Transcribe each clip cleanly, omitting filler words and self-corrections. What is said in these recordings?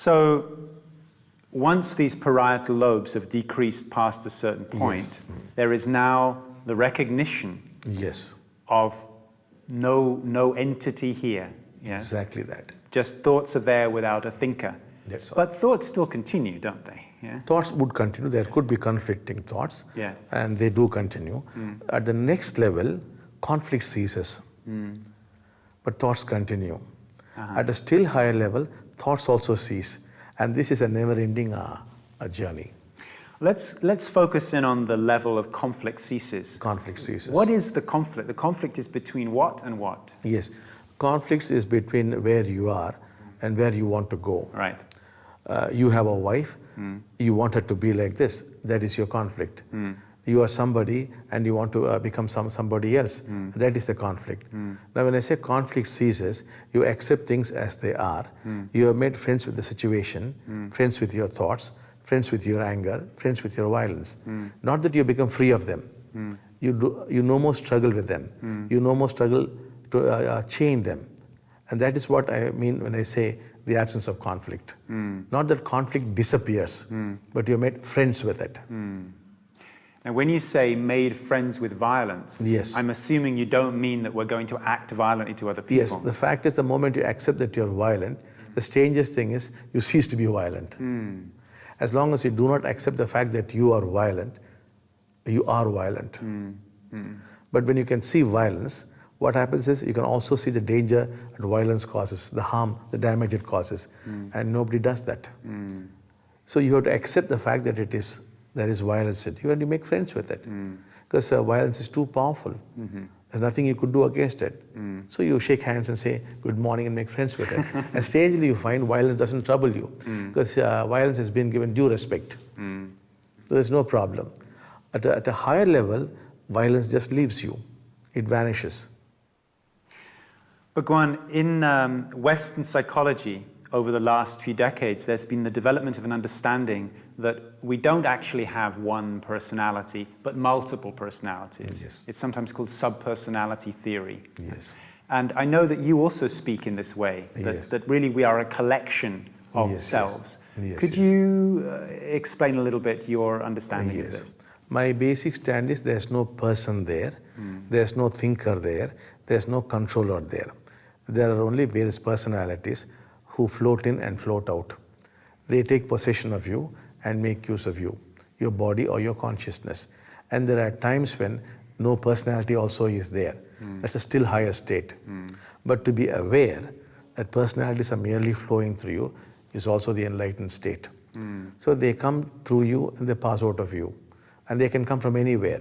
So once these parietal lobes have decreased past a certain point, there is now the recognition of no entity here. Yes? Exactly that. Just thoughts are there without a thinker. That's all. But thoughts still continue, don't they? Yeah? Thoughts would continue. There could be conflicting thoughts, and they do continue. At the next level, conflict ceases, but thoughts continue. At a still higher level, thoughts also cease, and this is a never-ending journey. Let's focus in on the level of conflict ceases. Conflict ceases. What is the conflict? The conflict is between what and what? Yes, conflict is between where you are and where you want to go. Right. You have a wife, you want her to be like this, that is your conflict. You are somebody and you want to become somebody else, that is the conflict. Now when I say conflict ceases, you accept things as they are. You have made friends with the situation, friends with your thoughts, friends with your anger, friends with your violence. Not that you become free of them. You no more struggle with them. You no more struggle to chain them. And that is what I mean when I say the absence of conflict. Not that conflict disappears, but you're made friends with it. Now when you say made friends with violence, I'm assuming you don't mean that we're going to act violently to other people. Yes, the fact is the moment you accept that you're violent, the strangest thing is you cease to be violent. As long as you do not accept the fact that you are violent, you are violent. But when you can see violence, what happens is you can also see the danger that violence causes, the harm, the damage it causes, and nobody does that. So you have to accept the fact that there is violence in you, and you make friends with it, because violence is too powerful. There's nothing you could do against it. So you shake hands and say good morning and make friends with it. And strangely you find violence doesn't trouble you, because violence has been given due respect. So there's no problem. At a higher level, violence just leaves you. It vanishes. Bhagwan, in Western psychology, over the last few decades, there's been the development of an understanding that we don't actually have one personality, but multiple personalities. It's sometimes called subpersonality theory. And I know that you also speak in this way, that really we are a collection of selves. Could you explain a little bit your understanding of this? My basic stand is there's no person there, there's no thinker there, there's no controller there. There are only various personalities who float in and float out. They take possession of you and make use of you, your body or your consciousness. And there are times when no personality also is there. That's a still higher state. But to be aware that personalities are merely flowing through you is also the enlightened state. So they come through you and they pass out of you. And they can come from anywhere.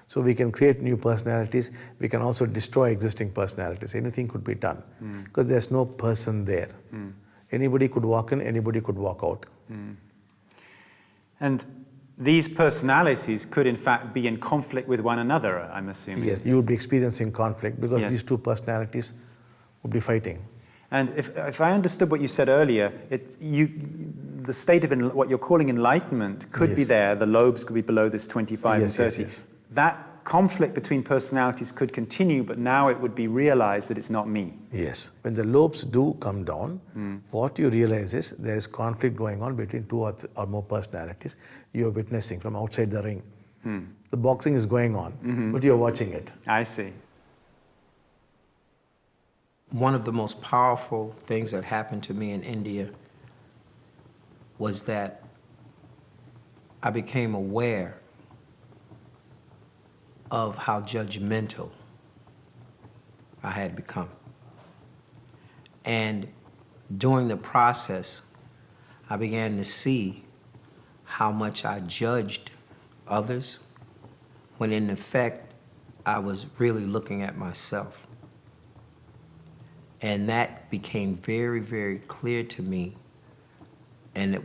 So we can create new personalities. We can also destroy existing personalities. Anything could be done because there's no person there. Anybody could walk in, anybody could walk out. And these personalities could in fact be in conflict with one another, I'm assuming. Yes, you would be experiencing conflict because these two personalities would be fighting. And if I understood what you said earlier, the state of what you're calling enlightenment could be there, the lobes could be below this 25 and 30. That conflict between personalities could continue, but now it would be realized that it's not me. Yes. When the lobes do come down, what you realize is there is conflict going on between two or more personalities you're witnessing from outside the ring. The boxing is going on, but you're watching it. I see. One of the most powerful things that happened to me in India was that I became aware of how judgmental I had become. And during the process, I began to see how much I judged others when in effect I was really looking at myself. And that became very, very clear to me. And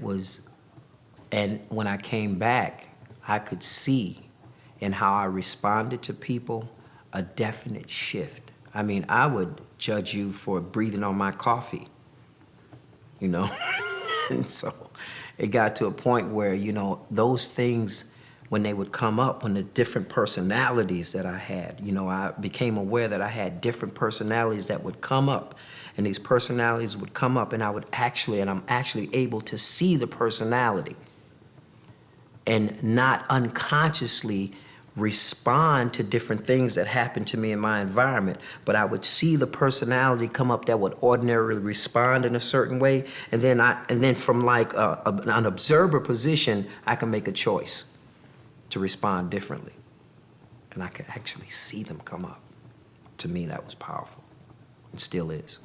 when I came back, I could see in how I responded to people a definite shift. I mean, I would judge you for breathing on my coffee, you know? And so it got to a point where, you know, those things, when they would come up, when the different personalities that I had, you know, I became aware that I had different personalities that would come up. and these personalities would come up, and I'm actually able to see the personality and not unconsciously respond to different things that happen to me in my environment, but I would see the personality come up that would ordinarily respond in a certain way, and then from like an observer position, I can make a choice to respond differently, and I could actually see them come up. To me, that was powerful. It still is.